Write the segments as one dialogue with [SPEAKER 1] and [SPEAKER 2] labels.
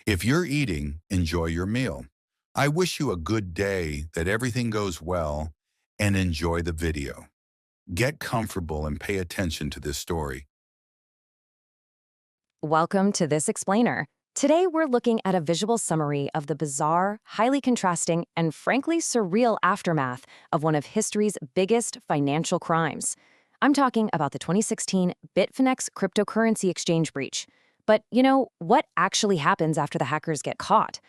[SPEAKER 1] If you're eating, enjoy your meal. I wish you a good day, that everything goes well, and enjoy the video. Get comfortable and pay attention to this story.
[SPEAKER 2] Welcome to This Explainer. Today we're looking at a visual summary of the bizarre, highly contrasting, and frankly surreal aftermath of one of history's biggest financial crimes. I'm talking about the 2016 Bitfinex cryptocurrency exchange breach. But, what actually happens after the hackers get caught?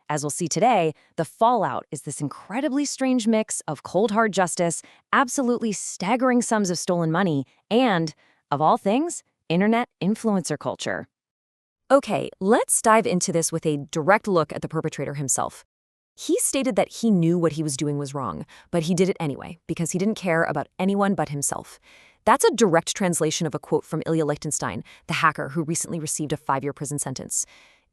[SPEAKER 2] As we'll see today, the fallout is this incredibly strange mix of cold hard justice, absolutely staggering sums of stolen money, and, of all things, internet influencer culture. Okay, let's dive into this with a direct look at the perpetrator himself. He stated that he knew what he was doing was wrong, but he did it anyway because he didn't care about anyone but himself. That's a direct translation of a quote from Ilya Lichtenstein, the hacker who recently received a 5-year prison sentence.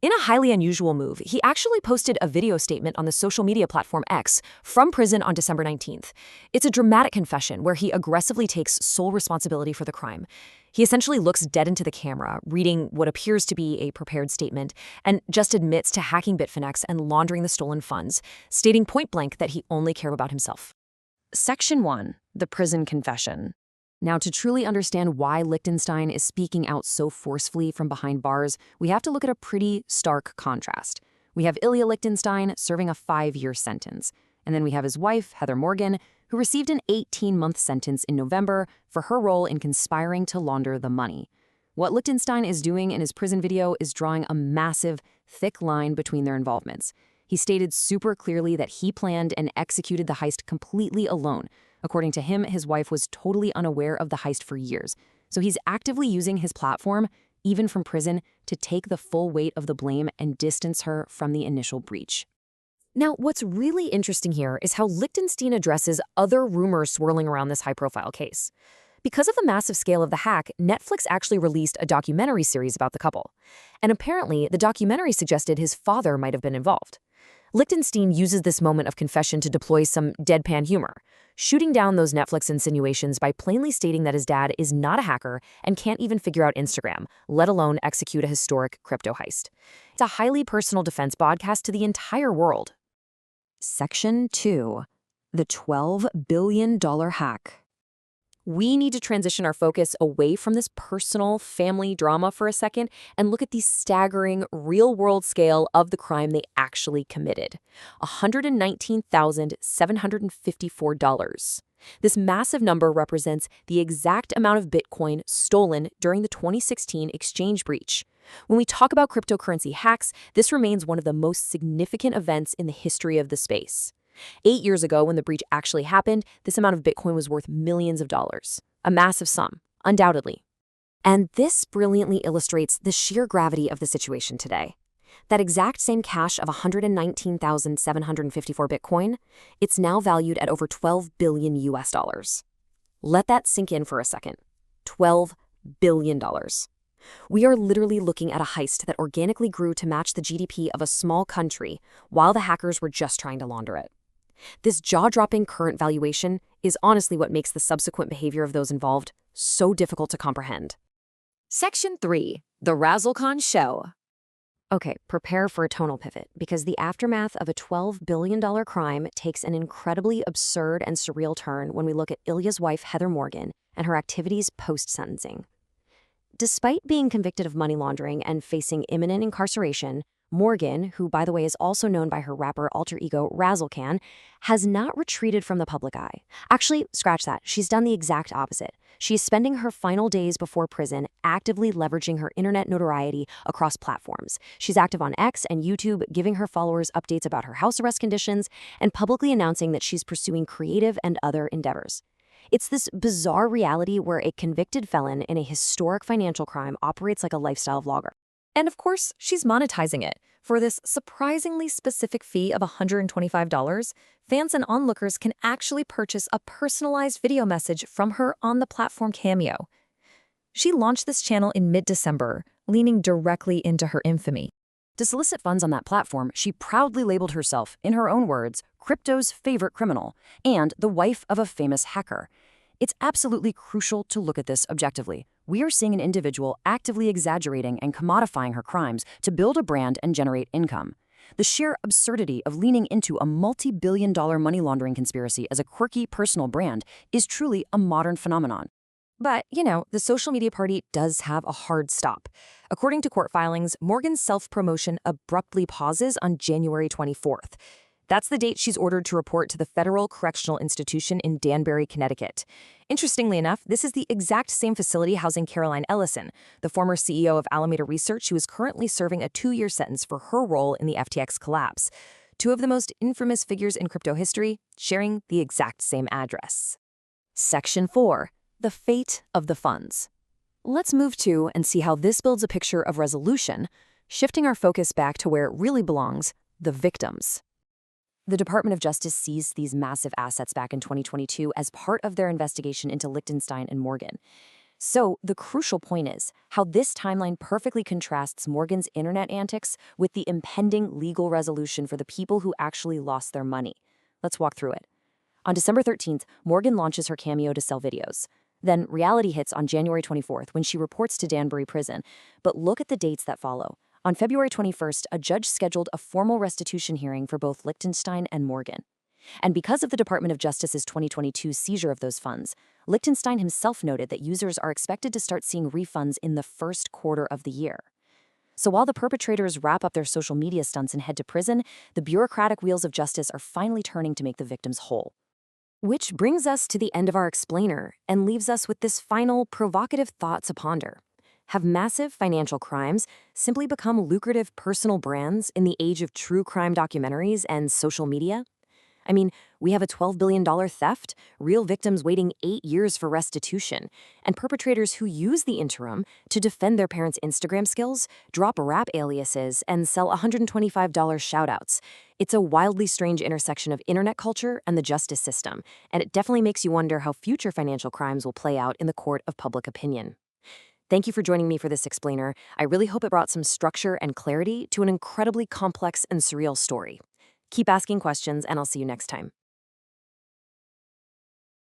[SPEAKER 2] In a highly unusual move, he actually posted a video statement on the social media platform X from prison on December 19th. It's a dramatic confession where he aggressively takes sole responsibility for the crime. He essentially looks dead into the camera, reading what appears to be a prepared statement, and just admits to hacking Bitfinex and laundering the stolen funds, stating point blank that he only cared about himself. Section 1. The Prison Confession. Now, to truly understand why Lichtenstein is speaking out so forcefully from behind bars, we have to look at a pretty stark contrast. We have Ilya Lichtenstein serving a 5-year sentence, and then we have his wife, Heather Morgan, who received an 18-month sentence in November for her role in conspiring to launder the money. What Lichtenstein is doing in his prison video is drawing a massive, thick line between their involvements. He stated super clearly that he planned and executed the heist completely alone. According to him, his wife was totally unaware of the heist for years. So he's actively using his platform, even from prison, to take the full weight of the blame and distance her from the initial breach. Now, what's really interesting here is how Lichtenstein addresses other rumors swirling around this high-profile case. Because of the massive scale of the hack, Netflix actually released a documentary series about the couple. And apparently, the documentary suggested his father might have been involved. Lichtenstein uses this moment of confession to deploy some deadpan humor, shooting down those Netflix insinuations by plainly stating that his dad is not a hacker and can't even figure out Instagram, let alone execute a historic crypto heist. It's a highly personal defense broadcast to the entire world. Section 2. The $12 billion hack. We need to transition our focus away from this personal family drama for a second and look at the staggering real-world scale of the crime they actually committed. $119,754. This massive number represents the exact amount of Bitcoin stolen during the 2016 exchange breach. When we talk about cryptocurrency hacks, this remains one of the most significant events in the history of the space. 8 years ago, when the breach actually happened, this amount of Bitcoin was worth millions of dollars. A massive sum, undoubtedly. And this brilliantly illustrates the sheer gravity of the situation today. That exact same cache of 119,754 Bitcoin, it's now valued at over 12 billion US dollars. Let that sink in for a second. $12 billion. We are literally looking at a heist that organically grew to match the GDP of a small country while the hackers were just trying to launder it. This jaw-dropping current valuation is honestly what makes the subsequent behavior of those involved so difficult to comprehend. Section 3. The Razzlecon Show. Okay, prepare for a tonal pivot, because the aftermath of a $12 billion crime takes an incredibly absurd and surreal turn when we look at Ilya's wife, Heather Morgan, and her activities post-sentencing. Despite being convicted of money laundering and facing imminent incarceration, Morgan, who by the way is also known by her rapper alter ego Razzlecan, has not retreated from the public eye. Actually, scratch that, she's done the exact opposite. She's spending her final days before prison actively leveraging her internet notoriety across platforms. She's active on X and YouTube, giving her followers updates about her house arrest conditions and publicly announcing that she's pursuing creative and other endeavors. It's this bizarre reality where a convicted felon in a historic financial crime operates like a lifestyle vlogger. And of course, she's monetizing it. For this surprisingly specific fee of $125, fans and onlookers can actually purchase a personalized video message from her on the platform Cameo. She launched this channel in mid-December, leaning directly into her infamy. To solicit funds on that platform, she proudly labeled herself, in her own words, crypto's favorite criminal and the wife of a famous hacker. It's absolutely crucial to look at this objectively. We are seeing an individual actively exaggerating and commodifying her crimes to build a brand and generate income. The sheer absurdity of leaning into a multi-billion-dollar money laundering conspiracy as a quirky personal brand is truly a modern phenomenon. But, the social media party does have a hard stop. According to court filings, Morgan's self-promotion abruptly pauses on January 24th. That's the date she's ordered to report to the Federal Correctional Institution in Danbury, Connecticut. Interestingly enough, this is the exact same facility housing Caroline Ellison, the former CEO of Alameda Research, who is currently serving a 2-year sentence for her role in the FTX collapse. Two of the most infamous figures in crypto history sharing the exact same address. Section 4. The fate of the funds. Let's move to and see how this builds a picture of resolution, shifting our focus back to where it really belongs, the victims. The Department of Justice seized these massive assets back in 2022 as part of their investigation into Lichtenstein and Morgan. So the crucial point is how this timeline perfectly contrasts Morgan's internet antics with the impending legal resolution for the people who actually lost their money. Let's walk through it. On December 13th, Morgan launches her Cameo to sell videos. Then reality hits on January 24th when she reports to Danbury Prison. But look at the dates that follow. On February 21st, a judge scheduled a formal restitution hearing for both Lichtenstein and Morgan. And because of the Department of Justice's 2022 seizure of those funds, Lichtenstein himself noted that users are expected to start seeing refunds in the first quarter of the year. So while the perpetrators wrap up their social media stunts and head to prison, the bureaucratic wheels of justice are finally turning to make the victims whole. Which brings us to the end of our explainer and leaves us with this final provocative thought to ponder. Have massive financial crimes simply become lucrative personal brands in the age of true crime documentaries and social media? I mean, we have a $12 billion theft, real victims waiting 8 years for restitution, and perpetrators who use the interim to defend their parents' Instagram skills, drop rap aliases, and sell $125 shoutouts. It's a wildly strange intersection of internet culture and the justice system, and it definitely makes you wonder how future financial crimes will play out in the court of public opinion. Thank you for joining me for this explainer. I really hope it brought some structure and clarity to an incredibly complex and surreal story. Keep asking questions, and I'll see you next time.